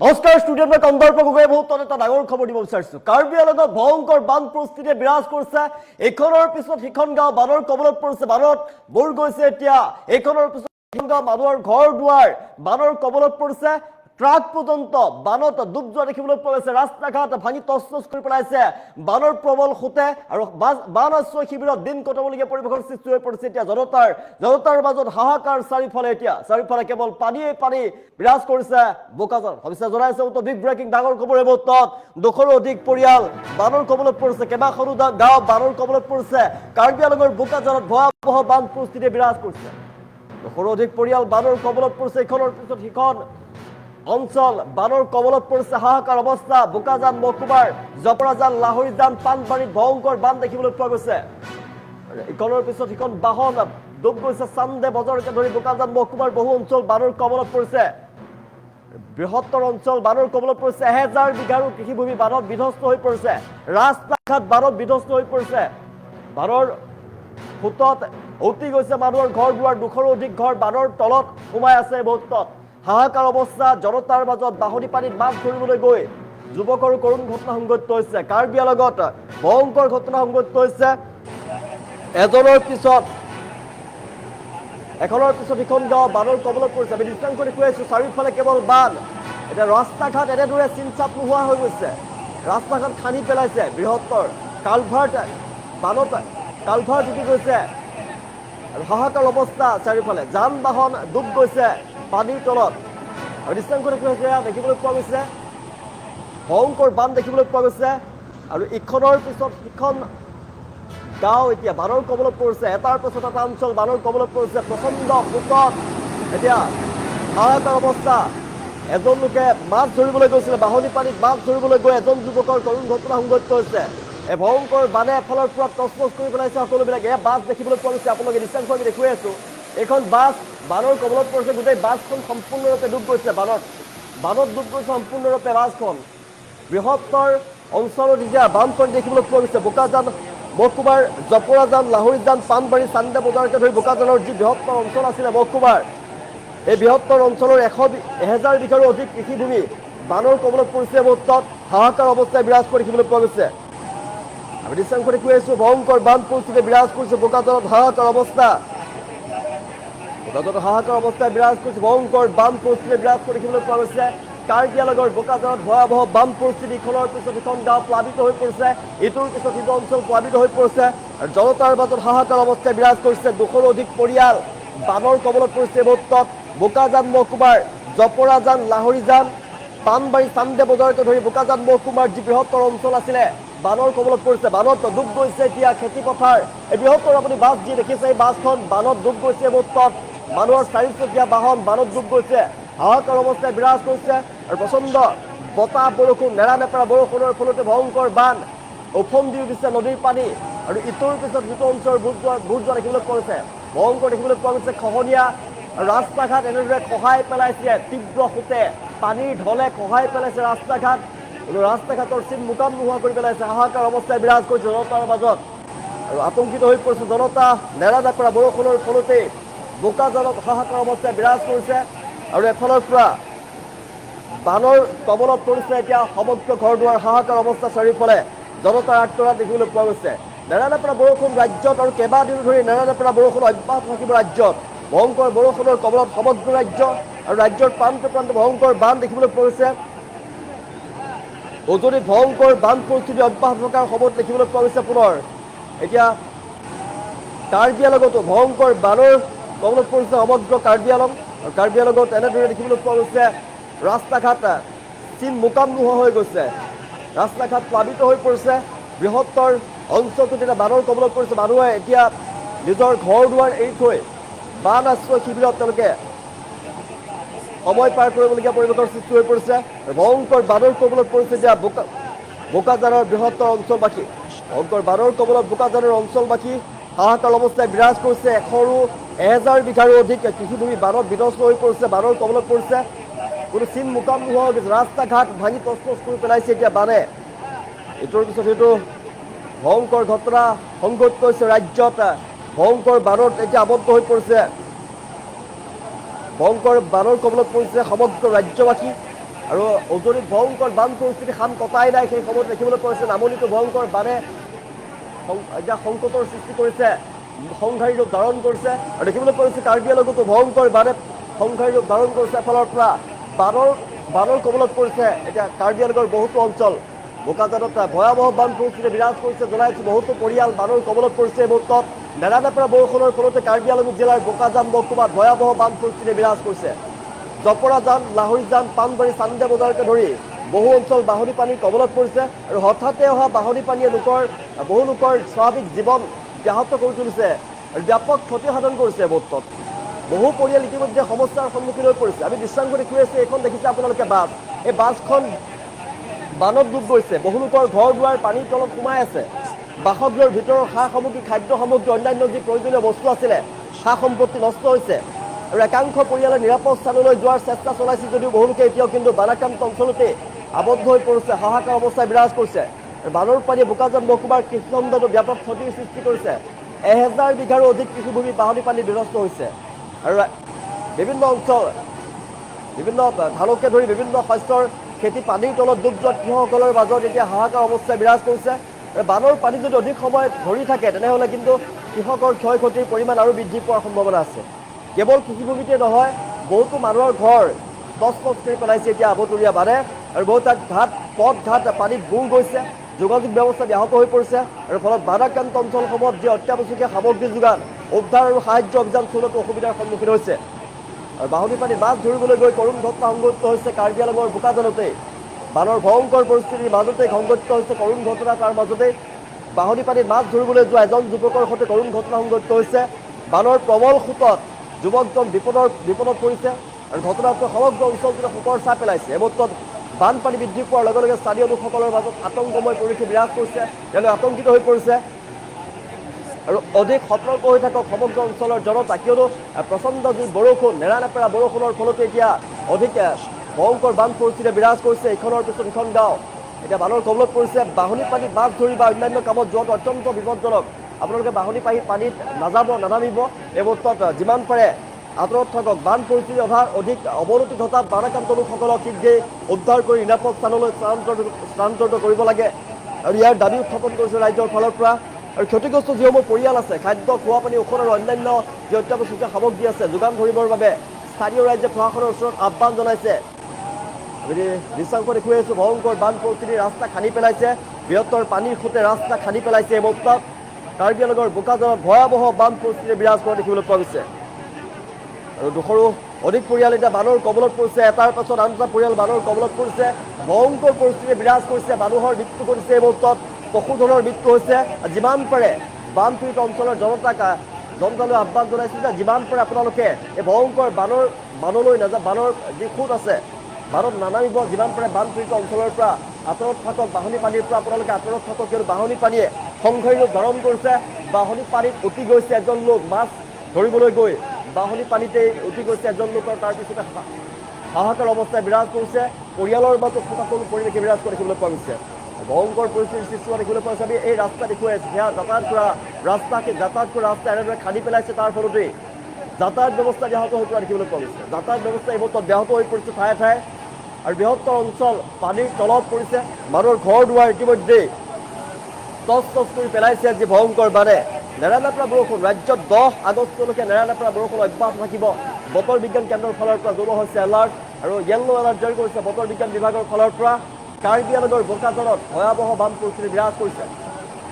নমস্কাৰ ষ্টুডিঅ'ত মই কন্দৰ্প গগৈয়ে বহুত এটা ডাঙৰ খবৰ দিব বিচাৰিছো। কাৰ্বি আংলঙত ভয়ংকৰ বান পৰিস্থিতিয়ে বিৰাজ কৰিছে। এইখনৰ পিছত সিখন গাঁও বানৰ কবলত পৰিছে। বানত বুৰ গৈছে এতিয়া। এইখনৰ পিছত সিখন গাঁও মানুহৰ ঘৰ দুৱাৰ বানৰ কবলত পৰিছে। ট্ৰাক পৰ্যন্ত বানত ডুব যোৱা দেখিবলৈ পোৱা গৈছে। ৰাস্তা ঘাট ভাঙি তছনছ কৰি পেলাইছে বানৰ প্ৰবল সোঁতে আৰু বান আশ্ৰয় শিবিৰত দিন কটাবলগীয়া পৰিৱেশৰ সৃষ্টি হৈ পৰিছে। এতিয়া জনতাৰ মাজত হাহাকাৰ চাৰিওফালে কেৱল পানীয়ে পানী বিৰাজ কৰিছে বোকাজান। সবিশেষ জনাইছে বিগ ব্ৰেকিং ডাঙৰ খবৰ এই মুহূৰ্তত 200ৰো অধিক পৰিয়াল বানৰ কবলত পৰিছে। কেইবাখনো গাঁও বানৰ কবলত পৰিছে। কাৰ্বি আংলঙৰ বোকাজানত ভয়াৱহ বান পৰিস্থিতিয়ে বিৰাজ কৰিছে। 200ৰো অধিক পৰিয়াল বানৰ কবলত পৰিছে। ইখনৰ পিছত সিখন অঞ্চল বানৰ কবলত পৰিছে। হাহাকাৰ অৱস্থা বোকাজান মহকুমাৰ জপৰাজান লাহৰীজান পানবাৰীত ভয়ংকৰ বান দেখিবলৈ পোৱা গৈছে। ইখনৰ পিছত সিখন বাহন ডুব গৈছে। চান্দে বজাৰকে ধৰি বোকাজান মহকুমাৰ বহু অঞ্চল বানৰ কবলত পৰিছে। বৃহত্তৰ অঞ্চল বানৰ কবলত পৰিছে। 1000 বিঘাৰো কৃষিভূমি বানত বিধ্বস্ত হৈ পৰিছে। ৰাস্তা ঘাট বানত বিধ্বস্ত হৈ পৰিছে। বানৰ সোঁতত উটি গৈছে মানুহৰ ঘৰ দুৱাৰ। 200ৰো অধিক ঘৰ বানৰ তলত সোমাই আছে। মুহূৰ্তত হাহাকাৰ অৱস্থা জনতাৰ মাজত বাঢ়নি পানীত মাছ ধৰিবলৈ গৈ যুৱকৰ কৰুণ ঘটনা সংঘটিত হৈছে। কাৰ্বি আংলঙত ভয়ংকৰ ঘটনা সংঘটিত হৈছে। এখনৰ পিছত সিখন গাঁও বানৰ কবলত পৰিছে। আমি দৃশ্যাংশ দেখুৱাইছো চাৰিওফালে কেৱল বান। এতিয়া ৰাস্তা ঘাট এনেদৰে চিনচাপ নোহোৱা হৈ গৈছে। ৰাস্তা ঘাট খান্দি পেলাইছে। বৃহত্তৰ কালভাৰ্ট বানত কালভাৰ্ট উঠি গৈছে আৰু হাহাকাৰ অৱস্থা চাৰিওফালে যান বাহন ডুব গৈছে পানীৰ তলত। আৰু দৃশ্যাংশ দেখুৱাইছে দেখিবলৈ পোৱা গৈছে ভয়ংকৰ বান দেখিবলৈ পোৱা গৈছে। আৰু ইখনৰ পিছত সিখন গাঁও এতিয়া বানৰ কবলত পৰিছে। এটাৰ পিছত এটা অঞ্চল বানৰ কবলত পৰিছে। প্ৰচণ্ড সোঁতত এতিয়া হাহাকাৰ অৱস্থা। এজন লোকে মাছ ধৰিবলৈ গৈছিলে। বাঢ়নি পানীত মাছ ধৰিবলৈ গৈ এজন যুৱকৰ কৰুণ ঘটনা সংঘটিত হৈছে। এই ভয়ংকৰ বানে এফালৰ পৰা তছনছ কৰি পেলাইছে সকলোবিলাক। এয়া বাছ দেখিবলৈ পোৱা গৈছে। আপোনালোকে দৃশ্যাংশ আমি দেখুৱাই আছো। এইখন বাছ বানৰ কবলত পৰিছে। গোটেই বাছখন সম্পূৰ্ণৰূপে ডুব গৈছে। বানত ডুব গৈছে সম্পূৰ্ণৰূপে বাছখন। বৃহত্তৰ অঞ্চলত এতিয়া বানপানী দেখিবলৈ পোৱা গৈছে। বোকাজান মহকুমাৰ জপৰাজান লাহৰীজান পানবাৰী চান্দে বজাৰকে ধৰি বোকাজানৰ যি বৃহত্তৰ অঞ্চল আছিলে মহকুমাৰ, এই বৃহত্তৰ অঞ্চলৰ 1000 বিঘাৰো অধিক কৃষিভূমি বানৰ কবলত পৰিছে। মুহূৰ্তত হাহাকাৰ অৱস্থাই বিৰাজ কৰি দেখিবলৈ পোৱা গৈছে। আমি দৃশ্যাংশ দেখুৱাইছো ভয়ংকৰ বান পৰিস্থিতি বিৰাজ কৰিছে বোকাজানত। হাহাকাৰ অৱস্থাই বিৰাজ কৰিছে। ভয়ংকৰ বান পৰিস্থিতি বিৰাজ কৰি দেখিবলৈ পোৱা গৈছে। কাৰ্বি আংলঙৰ বোকাজানত ভয়াৱহ বান পৰিস্থিতি। ইখনৰ পিছত সিখন গাঁও প্লাবিত হৈ পৰিছে। ইটোৰ পিছত সিটো অঞ্চল প্লাবিত হৈ পৰিছে। আৰু জনতাৰ মাজত হাহাকাৰ অৱস্থাই বিৰাজ কৰিছে। 200ৰো অধিক পৰিয়াল বানৰ কবলত পৰিছে। মুহূৰ্তত বোকাজান মহকুমাৰ জপৰাজান লাহৰীজান পানবাৰী চান্দে বজাৰকে ধৰি বোকাজান মহকুমাৰ যি বৃহত্তৰ অঞ্চল আছিলে বানৰ কবলত পৰিছে। বানত ডুব গৈছে এতিয়া খেতি পথাৰ। এই বৃহত্তৰ আপুনি বাছ যি দেখিছে এই বাছখন বানত ডুব গৈছে। মুহূৰ্তত মানুহৰ চাৰিচকীয়া বাহন বানত ডুব গৈছে। হাহাকাৰ অৱস্থাই বিৰাজ কৰিছে। আৰু প্ৰচণ্ড বতাহ বৰষুণ নেৰানেপেৰা বৰষুণৰ ফলতে ভয়ংকৰ বান ওফন্দি উঠিছে নদীৰ পানী। আৰু ইটোৰ পিছত সিটো অঞ্চল বুৰ যোৱা দেখিবলৈ পোৱা গৈছে। ভয়ংকৰ দেখিবলৈ পোৱা গৈছে। খহনীয়া ৰাস্তা ঘাট এনেদৰে খহাই পেলাইছে। তীব্ৰ সোঁতে পানীৰ ঢলে খহাই পেলাইছে ৰাস্তা ঘাট। ৰাস্তা ঘাটৰ চিন মোকাম নোহোৱা কৰি পেলাইছে। হাহাকাৰ অৱস্থাই বিৰাজ কৰিছে জনতাৰ মাজত। আৰু আতংকিত হৈ পৰিছে জনতা। নেৰানেপেৰা বৰষুণৰ ফলতে বোকাজানত হাহাকাৰ অৱস্থাই বিৰাজ কৰিছে। আৰু এফালৰ পৰা বানৰ কবলত পৰিছে এতিয়া সমগ্ৰ ঘৰ দুৱাৰ। হাহাকাৰ অৱস্থা চাৰিওফালে জনতাৰ আত্মৰা দেখিবলৈ পোৱা গৈছে। নেৰানেপেৰা বৰষুণ ৰাজ্যত আৰু কেইবাদিনো ধৰি নেৰানেপেৰা বৰষুণ অব্যাহত থাকিব ৰাজ্যত। ভয়ংকৰ বৰষুণৰ কবলত সমগ্ৰ ৰাজ্য আৰু ৰাজ্যৰ প্ৰান্তে প্ৰান্তে ভয়ংকৰ বান দেখিবলৈ পোৱা গৈছে। উজনিত ভয়ংকৰ বান পৰিস্থিতি অব্যাহত থকাৰ সময়ত দেখিবলৈ পোৱা গৈছে। পুনৰ এতিয়া কাৰ্বি আংলঙতো ভয়ংকৰ বানৰ কবলত পৰিছে সমগ্ৰ কাৰ্বি আংলং। আৰু কাৰ্বি আংলঙত এনেদৰে দেখিবলৈ পোৱা গৈছে ৰাস্তা ঘাট চিন মোকাম নোহোৱা হৈ গৈছে। ৰাস্তা ঘাট প্লাবিত হৈ পৰিছে। বৃহত্তৰ অঞ্চলটোত এতিয়া বানৰ কবলত পৰিছে। মানুহে এতিয়া নিজৰ ঘৰ দুৱাৰ এৰি থৈ বান আশ্ৰয় শিবিৰত তেওঁলোকে সময় পাৰ কৰিবলগীয়া পৰিৱেশৰ সৃষ্টি হৈ পৰিছে। ভয়ংকৰ বানৰ কবলত পৰিছে এতিয়া বোকাজানৰ বৃহত্তৰ অঞ্চলবাসী। ভয়ংকৰ বানৰ কবলত বোকাজানৰ অঞ্চলবাসী হাহাকাৰ অৱস্থাই বিৰাজ কৰিছে। 1000 বিঘাৰো অধিক কৃষিভূমি বানত বিধ্বস্ত হৈ পৰিছে। বানৰ কবলত পৰিছে। কোনো চিন মোকাম নোহোৱা হৈ গৈছে। ৰাস্তা ঘাট ভাঙি তছনছ কৰি পেলাইছে এতিয়া বানে। ইটোৰ পিছত সিটো ভয়ংকৰ ঘটনা সংঘটিত হৈছে ৰাজ্যত। ভয়ংকৰ বানত এতিয়া আবদ্ধ হৈ পৰিছে। ভয়ংকৰ বানৰ কবলত পৰিছে সমগ্ৰ ৰাজ্যবাসী। আৰু উজনিত ভয়ংকৰ বান পৰিস্থিতি খাম কটাই নাই সেই সময়ত দেখিবলৈ পাইছে নামনিতো ভয়ংকৰ বানে এতিয়া সংকটৰ সৃষ্টি কৰিছে সংঘাৰী ৰূপ ধাৰণ কৰিছে আৰু দেখিবলৈ পাইছে কাৰ্বি আংলঙতো ভয়ংকৰ বানে সংঘাৰী ৰূপ ধাৰণ কৰিছে এফালৰ পৰা বানৰ কবলত পৰিছে এতিয়া কাৰ্বি আংলঙৰ বহুতো অঞ্চল বোকাজানত ভয়াৱহ বান পৰিস্থিতি বিৰাজ কৰিছে জনাইছো বহুতো পৰিয়াল বানৰ কবলত পৰিছে এই মুহূৰ্তত নেৰানেপেৰা বৰষুণৰ ফলতে কাৰ্বি আংলং জিলাৰ বোকাজান মহকুমাত ভয়াৱহ বান পৰিস্থিতি বিৰাজ কৰিছে জপৰাজান লাহৰীজান পাণবাৰী চান্দে বজাৰকে ধৰি বহু অঞ্চল বাহনী পানীৰ কবলত পৰিছে আৰু হঠাতে অহা বাহনী পানীয়ে বহু লোকৰ স্বাভাৱিক জীৱন ব্যাহত কৰি তুলিছে আৰু ব্যাপক ক্ষতিসাধন কৰিছে মুহূৰ্তত বহু পৰিয়াল ইতিমধ্যে সমস্যাৰ সন্মুখীন হৈ পৰিছে আমি দৃশ্যাংশ দেখুৱাই আছো এইখন দেখিছে আপোনালোকে বাছ এই বাছখন বানত ডুব গৈছে বহু লোকৰ ঘৰ দুৱাৰ পানীৰ তলত সোমাই আছে বাসগৃহৰ ভিতৰৰ সা সামগ্ৰী খাদ্য সামগ্ৰী অন্যান্য যি প্ৰয়োজনীয় বস্তু আছিলে সা সম্পত্তি নষ্ট হৈছে আৰু একাংশ পৰিয়ালে নিৰাপদ স্থানলৈ যোৱাৰ চেষ্টা চলাইছে যদিও বহু লোকে এতিয়াও কিন্তু বানাক্ৰান্ত অঞ্চলতে আবদ্ধ হৈ পৰিছে হাহাকাৰ অৱস্থাই বিৰাজ কৰিছে বানৰ পানীয়ে বোকাজান মহকুমাৰ কৃষিখণ্ডতো ব্যাপক ক্ষতিৰ সৃষ্টি কৰিছে 1000 বিঘাৰো অধিক কৃষিভূমি বাহনী পানী বিনষ্ট হৈছে আৰু বিভিন্ন অঞ্চল বিভিন্ন ধানকে ধৰি বিভিন্ন শস্যৰ খেতি পানীৰ তলত ডুব যোৱা কৃষকসকলৰ মাজত এতিয়া হাহাকাৰ অৱস্থাই বিৰাজ কৰিছে বানৰ পানী যদি অধিক সময় ধৰি থাকে তেনেহ'লে কিন্তু কৃষকৰ ক্ষয় ক্ষতিৰ পৰিমাণ আৰু বৃদ্ধি পোৱাৰ সম্ভাৱনা আছে কেৱল কৃষিভূমিতে নহয় বহুতো মানুহৰ ঘৰ তছনছ কৰি পেলাইছে এতিয়া আবতৰীয়া বানে আৰু বহু তাত পথ ঘাট পানীত বুৰ গৈছে যোগাযোগ ব্যৱস্থা ব্যাহত হৈ পৰিছে আৰু ফলত বানাক্ৰান্ত অঞ্চলসমূহত যি অত্যাৱশ্যকীয় সামগ্ৰী যোগান উদ্ধাৰ আৰু সাহায্য অভিযান চলোৱাটো অসুবিধাৰ সন্মুখীন হৈছে আৰু বাহনী পানীত মাছ ধৰিবলৈ গৈ কৰুণ ঘটনা সংঘটিত হৈছে কাৰ্বি আংলঙৰ বোকাজানতে বানৰ ভয়ংকৰ পৰিস্থিতিৰ মাজতে সংঘটিত হৈছে কৰুণ ঘটনা তাৰ মাজতে বাহনী পানীত মাছ ধৰিবলৈ যোৱা এজন যুৱকৰ সৈতে কৰুণ ঘটনা সংঘটিত হৈছে বানৰ প্ৰবল সোঁতত যুৱকজন বিপদত পৰিছে আৰু ঘটনাটো সমগ্ৰ অঞ্চলটোতে শোকৰ ছাঁ পেলাইছে এই মুহূৰ্তত বানপানী বৃদ্ধি পোৱাৰ লগে লগে স্থানীয় লোকসকলৰ মাজত আতংকময় পৰিৱেশ বিৰাজ কৰিছে তেওঁলোক আতংকিত হৈ পৰিছে আৰু অধিক সতৰ্ক হৈ থাকক সমগ্ৰ অঞ্চলৰ জনতা কিয়নো প্ৰচণ্ড যি বৰষুণ নেৰানেপেৰা বৰষুণৰ ফলতে এতিয়া অধিক ভয়ংকৰ বান পৰিস্থিতি বিৰাজ কৰিছে ইখনৰ পিছত ইখন গাঁও এতিয়া বানৰ কবলত পৰিছে বাহনী পানীত মাছ ধৰি বা অন্যান্য কামত যোৱাটো অত্যন্ত বিপদজনক আপোনালোকে বাহনী পানীত নানামিব এই মুহূৰ্তত যিমান পাৰে আঁতৰত থাকক বান পৰিস্থিতি অধিক অৱনতি ঘটা বানাক্ৰান্ত লোকসকলক শীঘ্ৰেই উদ্ধাৰ কৰি নিৰাপদ স্থানলৈ স্থানান্তৰিত কৰিব লাগে আৰু ইয়াৰ দাবী উত্থাপন কৰিছে ৰাজ্যৰ ফালৰ পৰা আৰু ক্ষতিগ্ৰস্ত যিসমূহ পৰিয়াল আছে খাদ্য খোৱা পানী ঔষধ আৰু অন্যান্য যি অত্যাৱশ্যকীয় সামগ্ৰী আছে যোগান ধৰিবৰ বাবে স্থানীয় ৰাজ্যে প্ৰশাসনৰ ওচৰত আহ্বান জনাইছে দৃশ্যাংশ দেখুৱাই আছো ভয়ংকৰ বান পৰিস্থিতি ৰাস্তা খান্দি পেলাইছে বৃহত্তৰ পানীৰ সোঁতে ৰাস্তা খান্দি পেলাইছে এই মুহূৰ্তত কাৰ্বি আংলঙৰ বোকাজানত ভয়াৱহ বান পৰিস্থিতি বিৰাজ কৰা দেখিবলৈ পোৱা গৈছে আৰু 200ৰো অধিক পৰিয়াল এতিয়া বানৰ কবলত পৰিছে এটাৰ পাছত আন এটা পৰিয়াল বানৰ কবলত পৰিছে ভয়ংকৰ পৰিস্থিতি বিৰাজ কৰিছে মানুহৰ মৃত্যু কৰিছে এই মুহূৰ্তত পশুধনৰ মৃত্যু হৈছে যিমান পাৰে বানপীড়িত অঞ্চলৰ জনতালৈ আহ্বান জনাইছে যে যিমান পাৰে আপোনালোকে এই ভয়ংকৰ বানলৈ নাযায় বানৰ যি সোঁত আছে বানত নানামিব যিমান পাৰে বানপীড়িত অঞ্চলৰ পৰা আঁতৰত থাকক বাহনী পানীৰ পৰা আপোনালোকে আঁতৰত থাকক কিয়নো বাহনী পানীয়ে সংঘাৰী ৰূপ ধাৰণ কৰিছে বাহনী পানীত উটি গৈছে এজন লোক মাছ ধৰিবলৈ গৈ বাহনী পানীতেই উঠি গৈছে এজন লোকৰ তাৰপিছতে হাহাকাৰ অৱস্থাই বিৰাজ কৰিছে পৰিয়ালৰ মাজত শোকাকুল পৰিৱেশে বিৰাজ কৰা দেখিবলৈ পোৱা গৈছে ভয়ংকৰ পৰিস্থিতিৰ সৃষ্টি হোৱা দেখিবলৈ পোৱা গৈছে আমি এই ৰাস্তা দেখুৱাই আছোঁ সেয়া যাতায়াত কৰা ৰাস্তা এনেদৰে খান্দি পেলাইছে তাৰ ফলতেই যাতায়াত ব্যৱস্থা ব্যাহত হৈ পৰা দেখিবলৈ পোৱা গৈছে যাতায়াত ব্যৱস্থা এই মুহূৰ্তত ব্যাহত হৈ পৰিছে ঠায়ে ঠায়ে আৰু বৃহত্তৰ অঞ্চল পানীৰ তলত পৰিছে মানুহৰ ঘৰ দুৱাৰ ইতিমধ্যেই তছনছ কৰি পেলাইছে যি ভয়ংকৰ বানে নেৰানেপেৰা বৰষুণ ৰাজ্যত 10 আগষ্টলৈকে নেৰানেপেৰা বৰষুণ অব্যাহত থাকিব বতৰ বিজ্ঞান কেন্দ্ৰৰ ফালৰ পৰা জনোৱা হৈছে এলাৰ্ট আৰু য়েল্লো এলাৰ্ট জাৰি কৰিছে বতৰ বিজ্ঞান বিভাগৰ ফালৰ পৰা কাৰ্বি আংলঙৰ বোকাজানত ভয়াৱহ বান পৰিস্থিতি বিৰাজ কৰিছে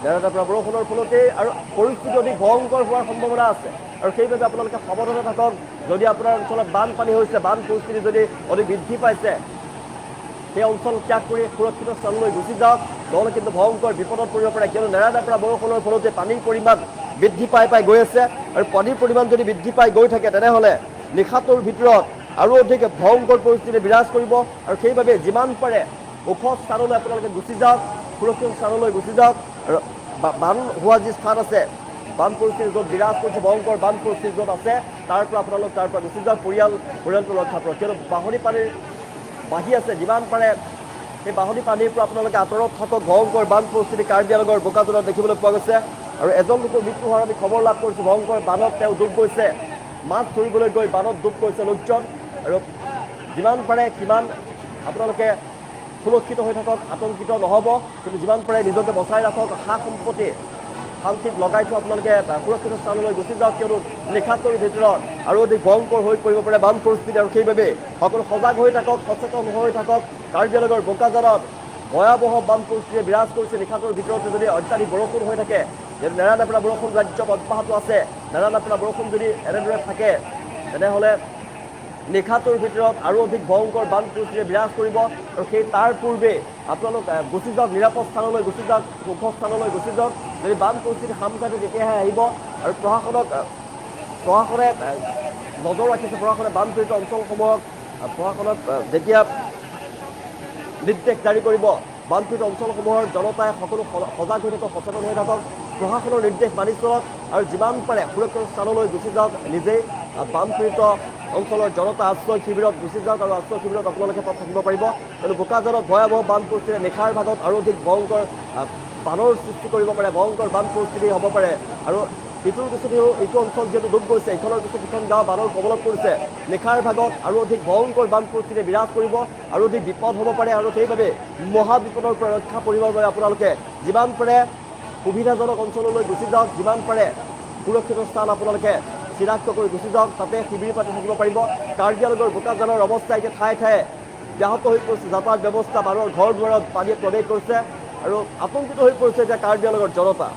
নেৰানেপেৰা বৰষুণৰ ফলতেই আৰু পৰিস্থিতি অধিক ভয়ংকৰ হোৱাৰ সম্ভাৱনা আছে আৰু সেইবাবে আপোনালোকে সাৱধানে থাকক যদি আপোনাৰ অঞ্চলত বানপানী হৈছে বান পৰিস্থিতি যদি অধিক বৃদ্ধি পাইছে সেই অঞ্চল ত্যাগ কৰি সুৰক্ষিত স্থানলৈ গুচি যাওক নহ'লে কিন্তু ভয়ংকৰ বিপদত পৰিব পাৰে কিয়নো নেৰানেপেৰা বৰষুণৰ ফলতে পানীৰ পৰিমাণ বৃদ্ধি পাই গৈ আছে আৰু পানীৰ পৰিমাণ যদি বৃদ্ধি পাই গৈ থাকে তেনেহ'লে নিশাটোৰ ভিতৰত আৰু অধিক ভয়ংকৰ পৰিস্থিতি বিৰাজ কৰিব আৰু সেইবাবে যিমান পাৰে ওখ স্থানলৈ আপোনালোকে গুচি যাওক সুৰক্ষিত স্থানলৈ গুচি যাওক আৰু বান হোৱা যি স্থান আছে বান পৰিস্থিতি য'ত বিৰাজ কৰিছে ভয়ংকৰ বান পৰিস্থিতি য'ত আছে তাৰ পৰা গুচি যাওক পৰিয়ালটো ৰক্ষা কৰক কিয়নো বাহনী পানীৰ বাঢ়ি আছে যিমান পাৰে সেই বাহনী পানীৰ পৰা আপোনালোকে আঁতৰত থাকক ভয়ংকৰ বান পৰিস্থিতি কাৰ্বি আংলঙৰ বোকাজানত দেখিবলৈ পোৱা গৈছে আৰু এজন লোকৰ মৃত্যু হোৱাৰ আমি খবৰ লাভ কৰিছোঁ ভয়ংকৰ বানত তেওঁ ডুব গৈছে মাছ ধৰিবলৈ গৈ বানত ডুব গৈছে লোকজন আৰু যিমান পাৰে সিমান আপোনালোকে সুৰক্ষিত হৈ থাকক, আতংকিত নহ'ব, কিন্তু যিমান পাৰে নিজকে বচাই ৰাখক, সা সম্পত্তি শান্তিত লগাই থোৱা আপোনালোকে সুৰক্ষিত স্থানলৈ গুচি যাওক, কিয়নো নিশাটোৰ ভিতৰত আৰু অধিক ভয়ংকৰ হৈ পৰিব পাৰে বান পৰিস্থিতি, আৰু সেইবাবে সকলো সজাগ হৈ থাকক, সচেতন হৈ থাকক। কাৰ্বি আংলঙৰ বোকাজানত ভয়াৱহ বান পৰিস্থিতিয়ে বিৰাজ কৰিছে। নিশাটোৰ ভিতৰতে যদি অত্যাধিক বৰষুণ হৈ থাকে, যদি নেৰানেপেৰা বৰষুণ ৰাজ্যত অব্যাহত আছে, নেৰানেপেৰা বৰষুণ যদি এনেদৰে থাকে, তেনেহ'লে নিশাটোৰ ভিতৰত আৰু অধিক ভয়ংকৰ বান পৰিস্থিতিয়ে বিৰাজ কৰিব। আৰু সেই তাৰ পূৰ্বে আপোনালোক গুচি যাওক, নিৰাপদ স্থানলৈ গুচি যাওক, ওখ স্থানলৈ গুচি যাওক। যদি বান পৰিস্থিতি সামকাতে তেতিয়াহে আহিব। আৰু প্ৰশাসনে নজৰ ৰাখিছে, প্ৰশাসনে বানপীড়িত অঞ্চলসমূহক প্ৰশাসনক যেতিয়া নিৰ্দেশ জাৰি কৰিব, বানপীড়িত অঞ্চলসমূহৰ জনতাই সকলো সজাগ হৈ থাকক, সচেতন হৈ থাকক, প্ৰশাসনৰ নিৰ্দেশ মানি চলক, আৰু যিমান পাৰে সুৰক্ষিত স্থানলৈ গুচি যাওক। নিজেই বানপীড়িত অঞ্চলৰ জনতা আশ্ৰয় শিবিৰত গুচি যাওক, আৰু আশ্ৰয় শিবিৰত আপোনালোকে তাত থাকিব পাৰিব। কিন্তু বোকাজানত ভয়াৱহ বান পৰিস্থিতিয়ে নিশাৰ ভাগত আৰু অধিক ভয়ংকৰ বানৰ সৃষ্টি কৰিব পাৰে, ভয়ংকৰ বান পৰিস্থিতি হ'ব পাৰে। আৰু ইটোৰ পিছত এইটো অঞ্চল যিহেতু ডুব গৈছে, ইখনৰ পিছত সিখন গাঁও বানৰ কবলত পৰিছে। নিশাৰ ভাগত আৰু অধিক ভয়ংকৰ বান পৰিস্থিতিয়ে বিৰাজ কৰিব, আৰু অধিক বিপদ হ'ব পাৰে। আৰু সেইবাবে মহাবিপদৰ পৰা ৰক্ষা কৰিবৰ বাবে আপোনালোকে যিমান পাৰে সুবিধাজনক অঞ্চললৈ গুচি যাওক, যিমান পাৰে সুৰক্ষিত স্থান আপোনালোকে চিনাক্ত কৰি গুচি যাওক, তাতে শিবিৰ পাতি থাকিব পাৰিব। কাৰ্বি আংলঙৰ বোকাজানৰ অৱস্থা এতিয়া ঠায়ে ঠায়ে ব্যাহত হৈ পৰিছে, যাতায়াত ব্যৱস্থা, মানুহৰ ঘৰ দুৱাৰত পানীয়ে প্ৰৱেশ কৰিছে, আৰু আতংকিত হৈ পৰিছে এতিয়া কাৰ্বি আংলঙৰ জনতা।